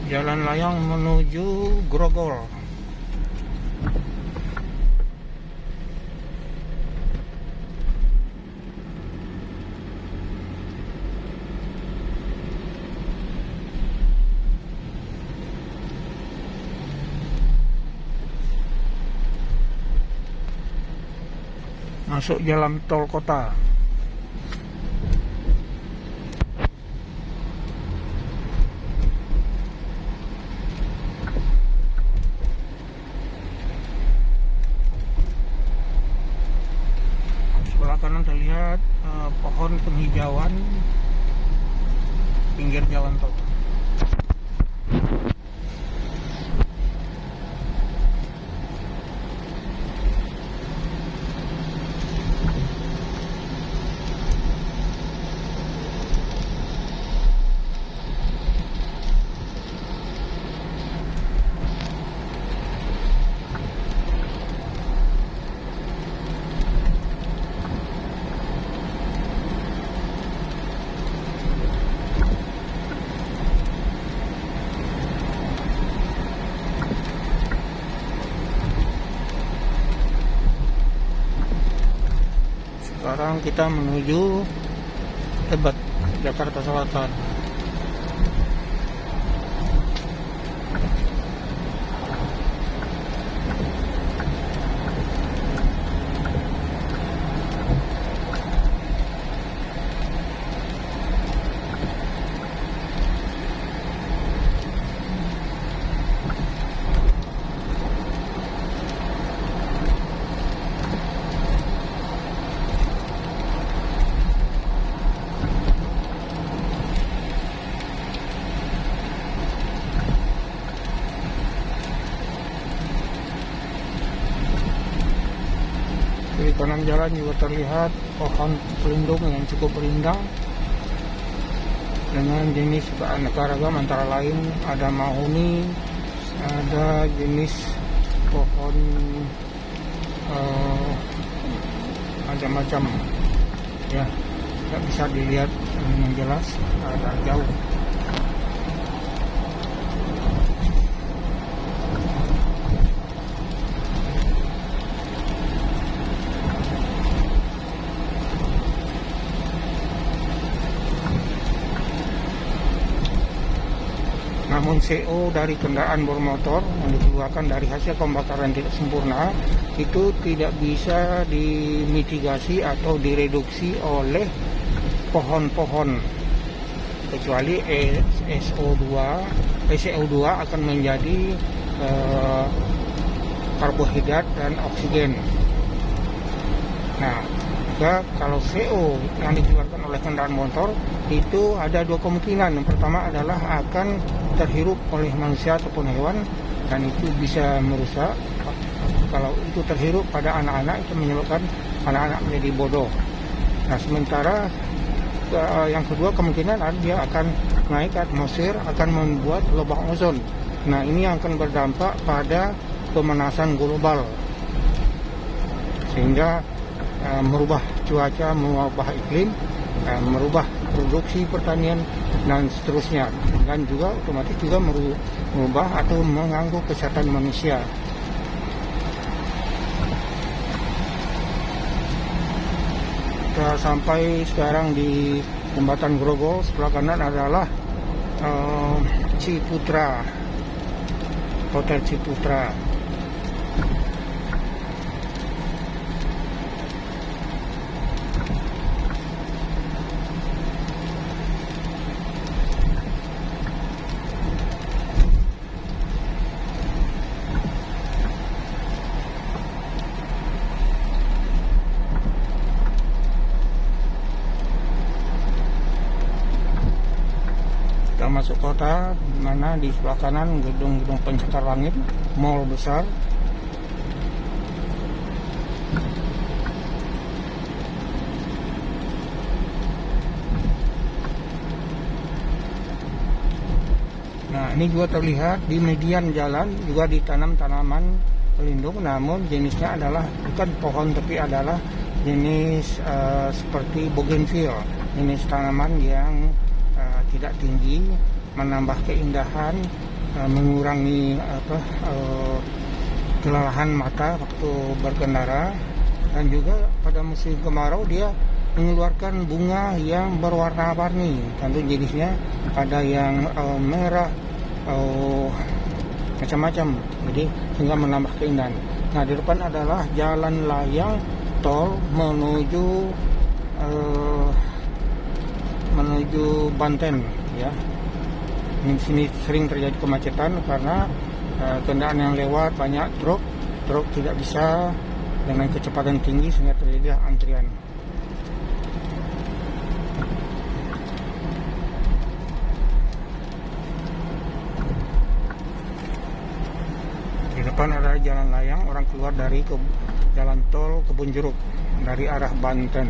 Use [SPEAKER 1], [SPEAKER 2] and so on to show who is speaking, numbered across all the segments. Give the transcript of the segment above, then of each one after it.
[SPEAKER 1] Jalan layang menuju Grogol. Masuk jalan tol kota. Sebelah kanan terlihat pohon penghijauan pinggir jalan tol. Sekarang kita menuju Tebet, Jakarta Selatan. Di kanan jalan juga terlihat pohon pelindung yang cukup rindang dengan jenis beraneka ragam, antara lain ada mahoni, ada jenis pohon macam-macam ya, tidak bisa dilihat dengan jelas, agak jauh. Namun CO dari kendaraan bermotor yang dikeluarkan dari hasil pembakaran tidak sempurna itu tidak bisa dimitigasi atau direduksi oleh pohon-pohon, kecuali CO2 akan menjadi karbohidrat dan oksigen. Nah, kalau CO yang dikeluarkan oleh kendaraan motor itu ada dua kemungkinan. Yang pertama adalah akan terhirup oleh manusia ataupun hewan, dan itu bisa merusak. Kalau itu terhirup pada anak-anak, itu menyebabkan anak-anak menjadi bodoh. Nah, sementara yang kedua kemungkinan dia akan naik ke atmosfer, akan membuat lubang ozon. Nah, ini yang akan berdampak pada pemanasan global, sehingga merubah cuaca, merubah iklim, merubah produksi pertanian dan seterusnya, dan juga otomatis juga merubah atau mengganggu kesehatan manusia. Kita sampai sekarang di jembatan Grogol. Sebelah kanan adalah Ciputra, Hotel Ciputra. Kita masuk kota, di mana di sebelah kanan gedung-gedung pencakar langit, mall besar. Nah, ini juga terlihat di median jalan juga ditanam tanaman pelindung, namun jenisnya adalah bukan pohon tapi adalah jenis seperti bougainville, jenis tanaman yang tidak tinggi, menambah keindahan mengurangi kelelahan mata waktu berkendara. Dan juga pada musim kemarau dia mengeluarkan bunga yang berwarna-warni, tentu jenisnya ada yang merah, macam-macam, jadi sehingga menambah keindahan. Nah, di depan adalah jalan layang tol menuju Banten, ya. Di sini sering terjadi kemacetan karena kendaraan yang lewat banyak truk tidak bisa dengan kecepatan tinggi sehingga terjadi antrian. Di depan ada jalan layang, orang keluar dari jalan tol Kebun Jeruk dari arah Banten.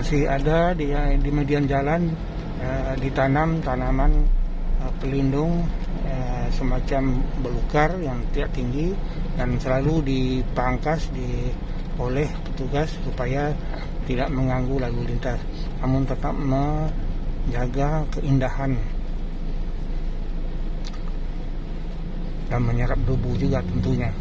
[SPEAKER 1] Masih ada di median jalan ditanam tanaman pelindung semacam belukar yang tidak tinggi dan selalu dipangkas oleh petugas supaya tidak mengganggu lalu lintas, namun tetap menjaga keindahan dan menyerap debu juga tentunya.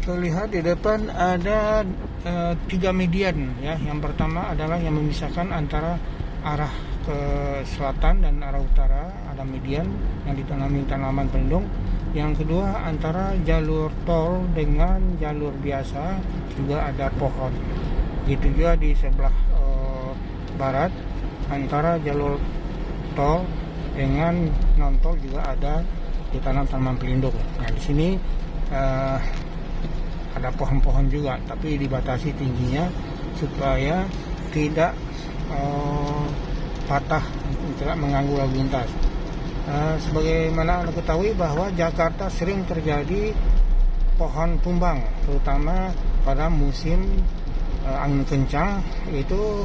[SPEAKER 1] Terlihat di depan ada 3 median, ya. Yang pertama adalah yang memisahkan antara arah ke selatan dan arah utara, ada median yang ditanami tanaman pelindung. Yang kedua antara jalur tol dengan jalur biasa juga ada pohon. Gitu juga di sebelah barat antara jalur tol dengan non tol juga ada ditanam tanaman pelindung. Nah, di sini ada pohon-pohon juga, tapi dibatasi tingginya supaya tidak patah, tidak mengganggu lalu lintas. Sebagaimana Anda ketahui bahwa Jakarta sering terjadi pohon tumbang, terutama pada musim angin kencang, itu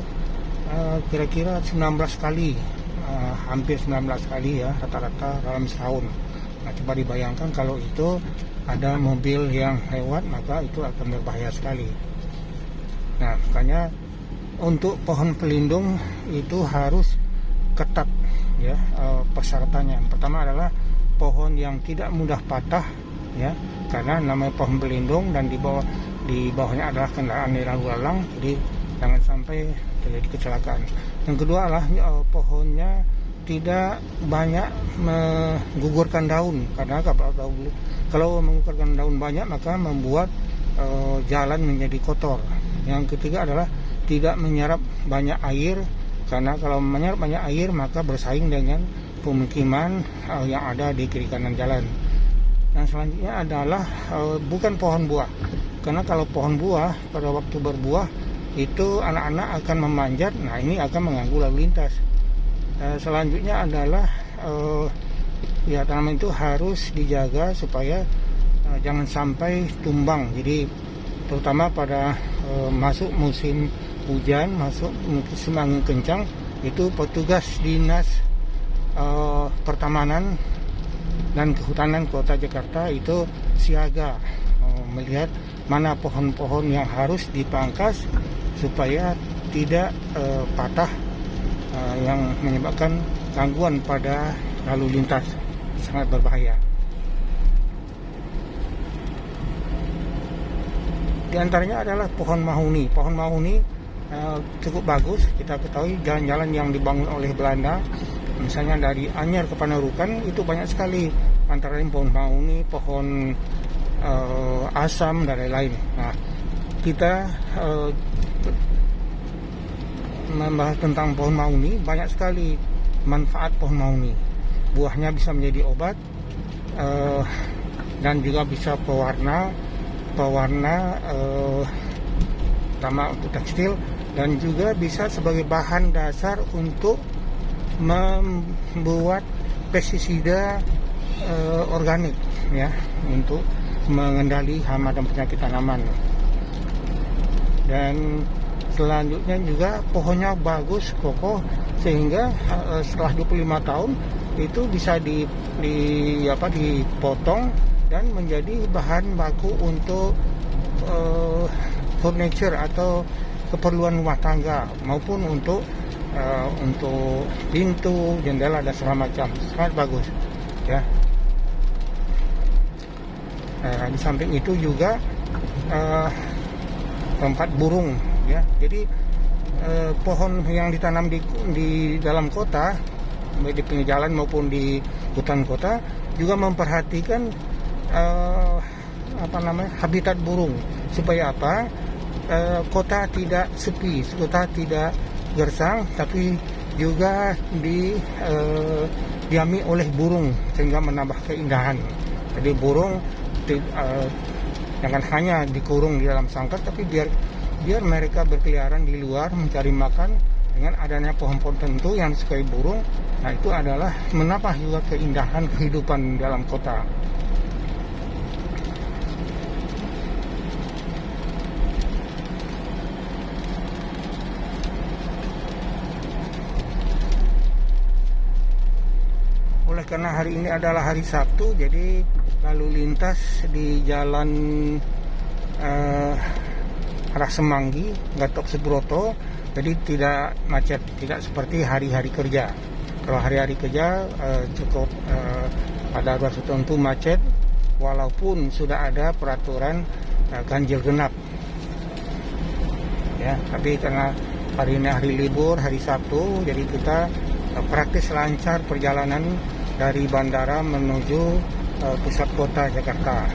[SPEAKER 1] kira-kira 19 kali, hampir 19 kali ya rata-rata dalam setahun. Nah, coba dibayangkan kalau itu ada mobil yang lewat, maka itu akan berbahaya sekali. Nah, makanya untuk pohon pelindung itu harus ketat, ya, persyaratannya. Pertama adalah pohon yang tidak mudah patah, ya, karena namanya pohon pelindung dan di bawahnya adalah kendaraan yang lalu lalang, jadi jangan sampai terjadi kecelakaan. Yang kedua adalah pohonnya tidak banyak menggugurkan daun, karena kalau menggugurkan daun banyak maka membuat jalan menjadi kotor. Yang ketiga adalah tidak menyerap banyak air, karena kalau menyerap banyak air maka bersaing dengan pemukiman yang ada di kiri kanan jalan. Yang selanjutnya adalah bukan pohon buah, karena kalau pohon buah pada waktu berbuah itu anak-anak akan memanjat, nah ini akan mengganggu lalu lintas. Selanjutnya adalah ya, tanaman itu harus dijaga supaya jangan sampai tumbang. Jadi terutama pada masuk musim hujan, masuk musim angin kencang, itu petugas dinas pertamanan dan kehutanan Kota Jakarta itu siaga melihat mana pohon-pohon yang harus dipangkas supaya tidak patah, yang menyebabkan gangguan pada lalu lintas, sangat berbahaya. Di antaranya adalah pohon mahuni. Pohon mahuni cukup bagus. Kita ketahui jalan-jalan yang dibangun oleh Belanda, misalnya dari Anyer ke Panarukan, itu banyak sekali, antara lain pohon mahuni, pohon asam dan lain-lain. Nah, kita membahas tentang pohon mahuni, banyak sekali manfaat pohon mahuni. Buahnya bisa menjadi obat, dan juga bisa pewarna, pewarna, terutama untuk tekstil, dan juga bisa sebagai bahan dasar untuk membuat pestisida organik, ya, untuk mengendali hama dan penyakit tanaman. Dan selanjutnya juga pohonnya bagus, kokoh, sehingga setelah 25 tahun itu bisa dipotong dan menjadi bahan baku untuk furniture atau keperluan rumah tangga, maupun untuk pintu, jendela dan segala macam. Sangat bagus, ya. Di samping itu juga tempat burung, ya. Jadi pohon yang ditanam di dalam kota, baik di pinggir jalan maupun di hutan kota, juga memperhatikan habitat burung, supaya apa? Kota tidak sepi, kota tidak gersang, tapi juga diami oleh burung, sehingga menambah keindahan. Jadi burung jangan hanya dikurung di dalam sangkar, tapi biar mereka berkeliaran di luar mencari makan. Dengan adanya pohon-pohon tertentu yang disukai burung, nah itu adalah menambah juga keindahan kehidupan dalam kota. Oleh karena hari ini adalah hari Sabtu, jadi lalu lintas di jalan arah Semanggi, Gatot Subroto, jadi tidak macet, tidak seperti hari-hari kerja. Kalau hari-hari kerja cukup pada ruas tertentu macet, walaupun sudah ada peraturan ganjil genap, ya. Tapi karena hari ini hari libur, hari Sabtu, jadi kita praktis lancar perjalanan dari bandara menuju pusat kota Jakarta.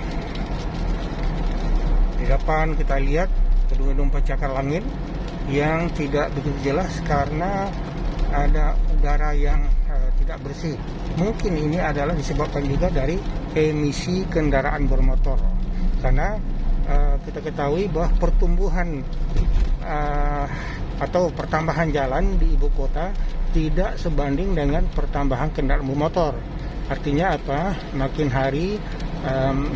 [SPEAKER 1] Di depan kita lihat gedung-gedung pencakar langit yang tidak begitu jelas karena ada udara yang tidak bersih. Mungkin ini adalah disebabkan juga dari emisi kendaraan bermotor, karena kita ketahui bahwa pertumbuhan atau pertambahan jalan di ibu kota tidak sebanding dengan pertambahan kendaraan bermotor. Artinya apa? Makin hari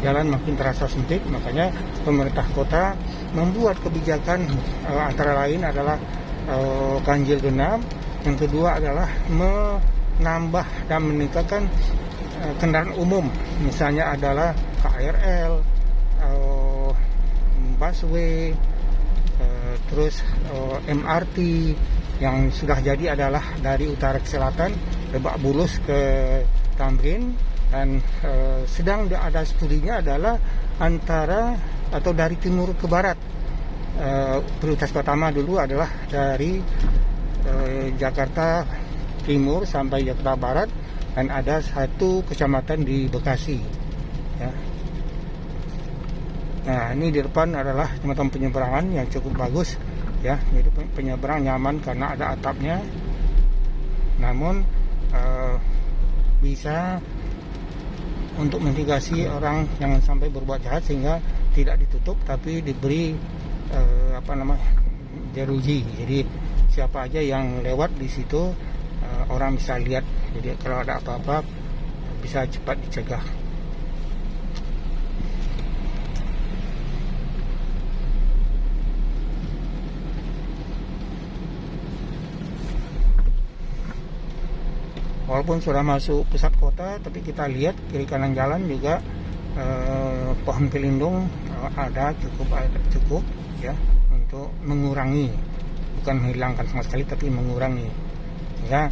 [SPEAKER 1] jalan makin terasa sempit, makanya pemerintah kota membuat kebijakan antara lain adalah ganjil genap. Yang kedua adalah menambah dan meningkatkan kendaraan umum, misalnya adalah KRL, busway, terus MRT yang sudah jadi adalah dari utara ke selatan, Lebak Bulus ke Tamrin, dan sedang ada studinya adalah antara atau dari timur ke barat. Prioritas pertama dulu adalah dari Jakarta Timur sampai Jakarta Barat, dan ada satu kecamatan di Bekasi, ya. Nah, ini di depan adalah jembatan penyeberangan yang cukup bagus, ya. Jadi penyeberang nyaman karena ada atapnya. Namun bisa untuk mitigasi orang jangan sampai berbuat jahat, sehingga tidak ditutup tapi diberi jeruji. Jadi siapa aja yang lewat di situ orang bisa lihat. Jadi kalau ada apa-apa bisa cepat dicegah. Walaupun sudah masuk pusat kota, tapi kita lihat kiri kanan jalan juga pohon pelindung ada cukup, ya, untuk mengurangi, bukan menghilangkan sama sekali, tapi mengurangi. Ya,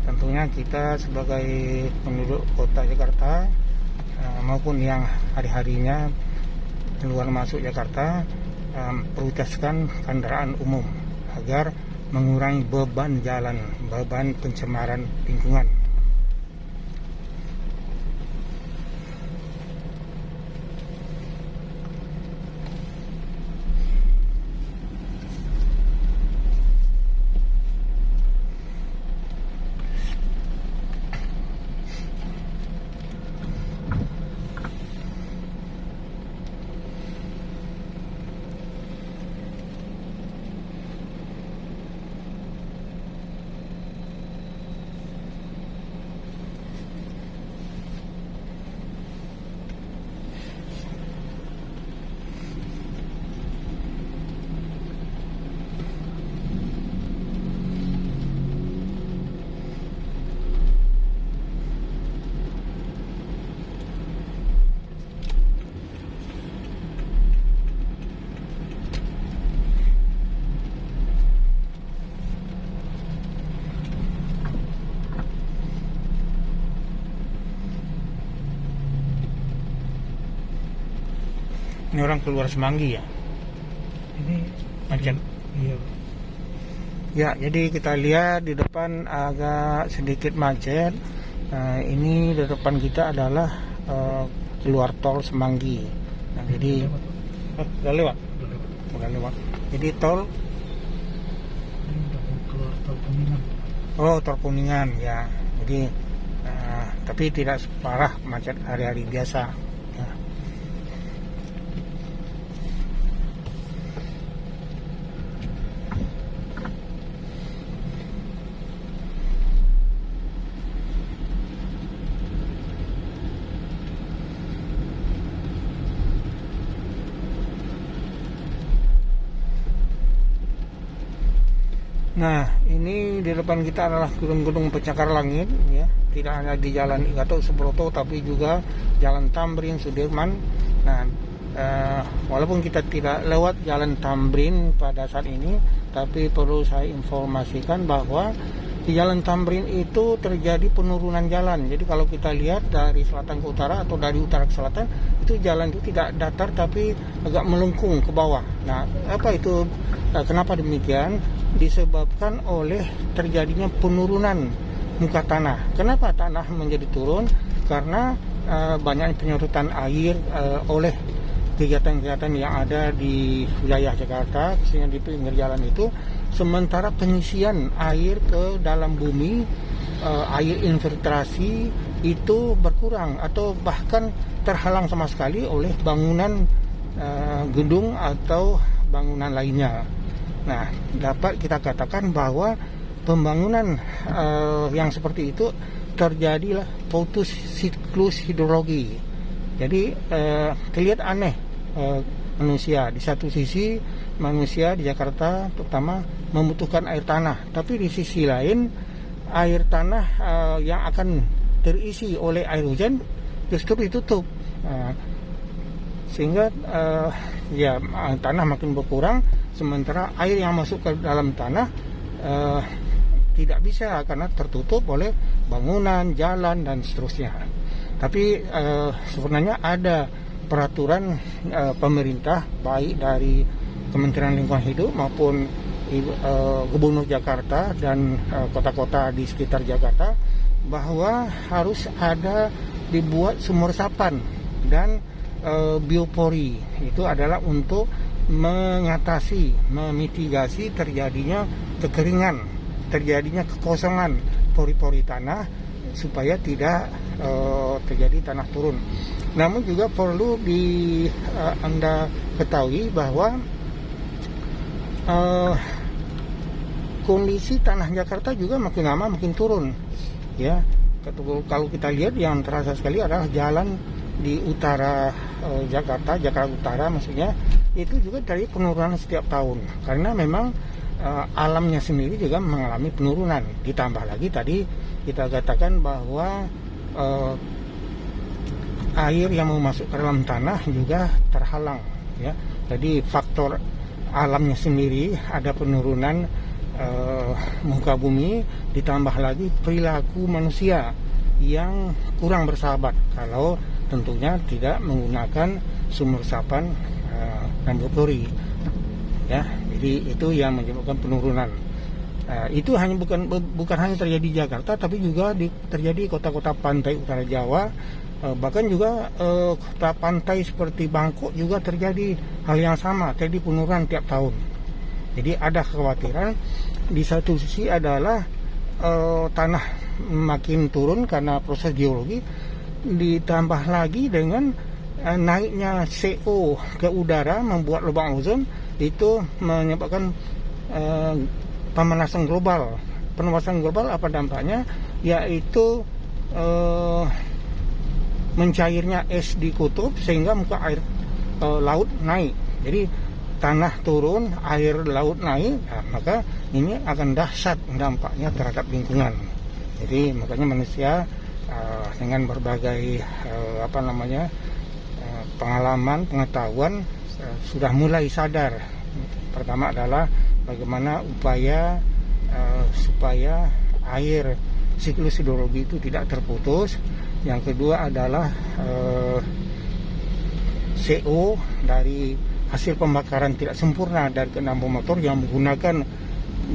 [SPEAKER 1] tentunya kita sebagai penduduk kota Jakarta maupun yang hari-harinya keluar masuk Jakarta prioritaskan kendaraan umum agar mengurangi beban jalan, beban pencemaran lingkungan. Ini orang keluar Semanggi ya.
[SPEAKER 2] Ini
[SPEAKER 1] Macet.
[SPEAKER 2] iya.
[SPEAKER 1] Ya, jadi kita lihat di depan agak sedikit macet. Ini di depan kita adalah keluar tol Semanggi. Nah, jadi udah lewat. Udah lewat. Jadi tol.
[SPEAKER 2] Ini udah mau keluar tol Kuningan.
[SPEAKER 1] Oh, tol Kuningan ya. Jadi tapi tidak separah macet hari-hari biasa. Ya. Nah, ini di depan kita adalah gedung-gedung pencakar langit ya. Tidak hanya di Jalan I Gatot Subroto tapi juga Jalan Tamrin, Sudirman. Nah, walaupun kita tidak lewat Jalan Tamrin pada saat ini, tapi perlu saya informasikan bahwa di Jalan Tamrin itu terjadi penurunan jalan. Jadi kalau kita lihat dari selatan ke utara atau dari utara ke selatan, itu jalan itu tidak datar tapi agak melengkung ke bawah. Nah, apa itu? Kenapa demikian? Disebabkan oleh terjadinya penurunan muka tanah. Kenapa tanah menjadi turun? Karena banyak penyurutan air oleh kegiatan-kegiatan yang ada di wilayah Jakarta, khususnya di pinggir jalan itu. Sementara pengisian air ke dalam bumi, air infiltrasi itu berkurang atau bahkan terhalang sama sekali oleh bangunan gedung atau bangunan lainnya. Nah, dapat kita katakan bahwa pembangunan yang seperti itu terjadilah putus siklus hidrologi. Jadi terlihat aneh manusia. Di satu sisi manusia di Jakarta terutama membutuhkan air tanah, tapi di sisi lain air tanah yang akan terisi oleh air hujan justru ditutup. Sehingga tanah makin berkurang, sementara air yang masuk ke dalam tanah tidak bisa karena tertutup oleh bangunan, jalan dan seterusnya. Tapi sebenarnya ada peraturan pemerintah baik dari Kementerian Lingkungan Hidup maupun Gubernur Jakarta dan kota-kota di sekitar Jakarta bahwa harus ada dibuat sumur resapan dan biopori. Itu adalah untuk mengatasi, memitigasi terjadinya kekeringan, terjadinya kekosongan pori-pori tanah supaya tidak terjadi tanah turun. Namun juga perlu Anda ketahui bahwa kondisi tanah Jakarta juga makin lama makin turun. Ya, kalau kita lihat yang terasa sekali adalah jalan di utara Jakarta Utara maksudnya, itu juga dari penurunan setiap tahun karena memang alamnya sendiri juga mengalami penurunan. Ditambah lagi tadi kita katakan bahwa air yang mau masuk ke dalam tanah juga terhalang ya. Jadi faktor alamnya sendiri ada penurunan muka bumi, ditambah lagi perilaku manusia yang kurang bersahabat kalau tentunya tidak menggunakan sumur resapan dan biopori ya. Jadi itu yang menyebabkan penurunan. Itu bukan hanya terjadi di Jakarta tapi juga terjadi di kota-kota pantai utara Jawa, bahkan juga kota pantai seperti Bangkok juga terjadi hal yang sama, terjadi penurunan tiap tahun. Jadi ada kekhawatiran di satu sisi adalah tanah makin turun karena proses geologi, ditambah lagi dengan naiknya CO ke udara membuat lubang ozon, itu menyebabkan pemanasan global. Pemanasan global apa dampaknya? Yaitu mencairnya es di kutub sehingga muka air laut naik. Jadi tanah turun, air laut naik, maka ini akan dahsyat dampaknya terhadap lingkungan. Jadi makanya manusia dengan berbagai pengalaman, pengetahuan sudah mulai sadar. Pertama adalah bagaimana upaya supaya air siklus hidrologi itu tidak terputus. Yang kedua adalah CO dari hasil pembakaran tidak sempurna dari kendaraan bermotor yang menggunakan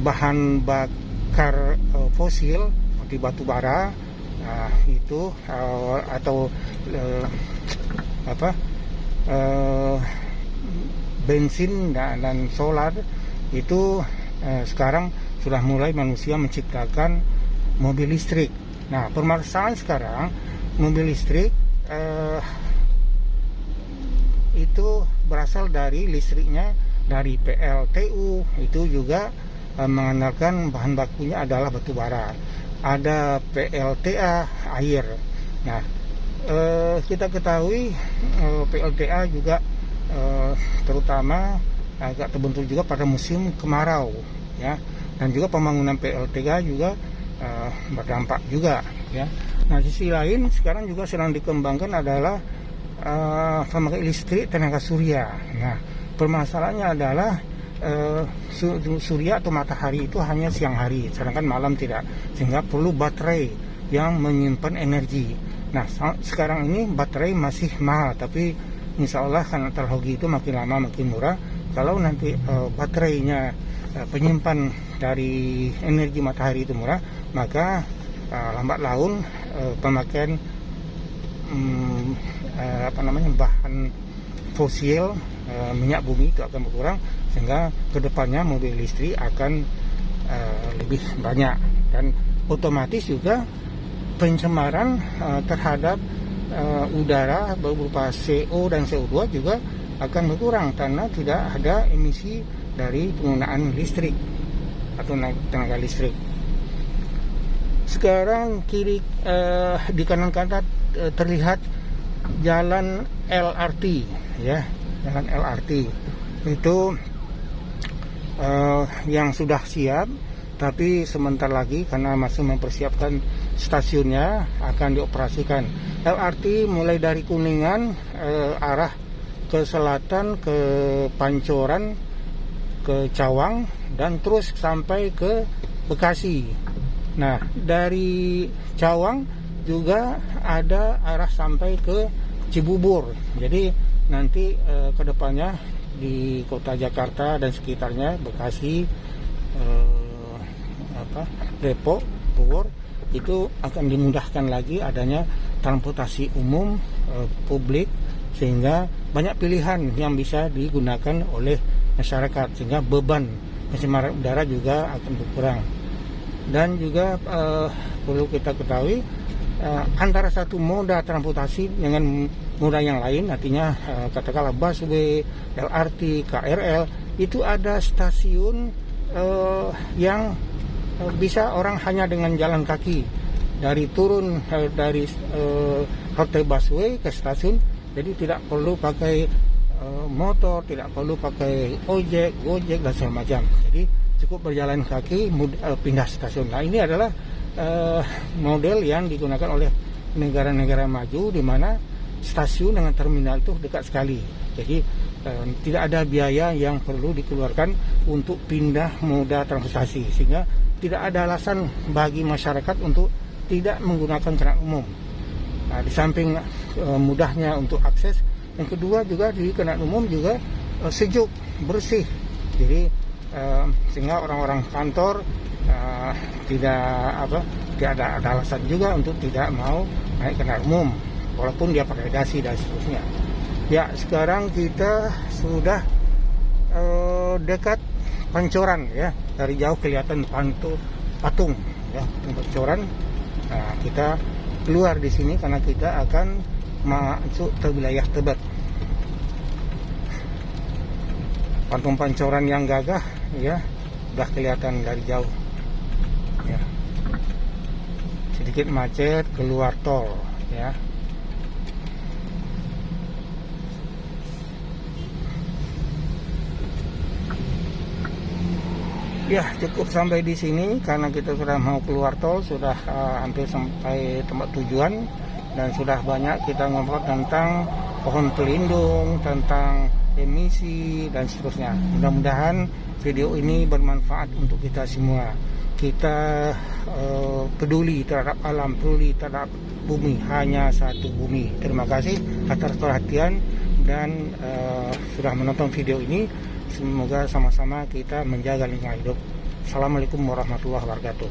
[SPEAKER 1] bahan bakar fosil seperti batu bara, itu atau bensin dan solar itu. Sekarang sudah mulai manusia menciptakan mobil listrik. Nah, permasalahan sekarang mobil listrik itu berasal dari listriknya dari PLTU, itu juga mengandalkan bahan bakunya adalah batu bara. Ada PLTA air. Nah, kita ketahui PLTA juga terutama agak terbentur juga pada musim kemarau, ya, dan juga pembangunan PLTA juga berdampak juga, ya. Nah, sisi lain sekarang juga sedang dikembangkan adalah pembangkit listrik tenaga surya. Nah, permasalahannya adalah surya atau matahari itu hanya siang hari, sedangkan malam tidak, sehingga perlu baterai yang menyimpan energi. Nah, sekarang ini baterai masih mahal, tapi insya Allah karena teknologi itu makin lama makin murah. Kalau nanti baterainya penyimpan dari energi matahari itu murah, maka lambat laun pemakaian bahan fosil minyak bumi itu akan berkurang, sehingga kedepannya mobil listrik akan lebih banyak, dan otomatis juga pencemaran terhadap udara berupa CO dan CO2 juga akan berkurang karena tidak ada emisi dari penggunaan listrik atau tenaga listrik. Sekarang di kanan terlihat jalan LRT, ya, jalan LRT itu yang sudah siap, tapi sebentar lagi karena masih mempersiapkan stasiunnya akan dioperasikan. LRT mulai dari Kuningan arah ke selatan, ke Pancoran, ke Cawang, dan terus sampai ke Bekasi. Nah, dari Cawang juga ada arah sampai ke Cibubur. Jadi nanti kedepannya di kota Jakarta dan sekitarnya, Bekasi, Depok, Bogor, itu akan dimudahkan lagi adanya transportasi umum publik, sehingga banyak pilihan yang bisa digunakan oleh masyarakat, sehingga beban pencemaran udara juga akan berkurang. Dan juga perlu kita ketahui antara satu moda transportasi dengan moda yang lain, artinya katakanlah busway, LRT, KRL, itu ada stasiun yang bisa orang hanya dengan jalan kaki dari turun dari halte busway ke stasiun. Jadi tidak perlu pakai motor, tidak perlu pakai ojek, gojek dan segala macam. Jadi cukup berjalan kaki pindah stasiun. Nah, ini adalah model yang digunakan oleh negara-negara maju, di mana stasiun dengan terminal itu dekat sekali. Jadi tidak ada biaya yang perlu dikeluarkan untuk pindah moda transportasi, sehingga tidak ada alasan bagi masyarakat untuk tidak menggunakan kendaraan umum. Nah, di samping mudahnya untuk akses, yang kedua juga di kendaraan umum juga sejuk, bersih. Jadi sehingga orang-orang kantor tidak ada alasan juga untuk tidak mau naik kendaraan umum, walaupun dia pakai dasi dan seterusnya. Ya, sekarang kita sudah dekat Pancoran, ya. Dari jauh kelihatan patung, ya, Pancoran. Nah, kita keluar di sini karena kita akan masuk ke wilayah Tebet. Patung Pancoran yang gagah, ya, sudah kelihatan dari jauh, ya. Sedikit macet keluar tol, ya. Ya, cukup sampai di sini karena kita sudah mau keluar tol, sudah hampir sampai tempat tujuan, dan sudah banyak kita ngobrol tentang pohon pelindung, tentang emisi dan seterusnya. Mudah-mudahan video ini bermanfaat untuk kita semua. Kita peduli terhadap alam, peduli terhadap bumi, hanya satu bumi. Terima kasih atas perhatian. dan sudah menonton video ini. Semoga sama-sama kita menjaga lingkungan hidup. Assalamualaikum warahmatullahi wabarakatuh.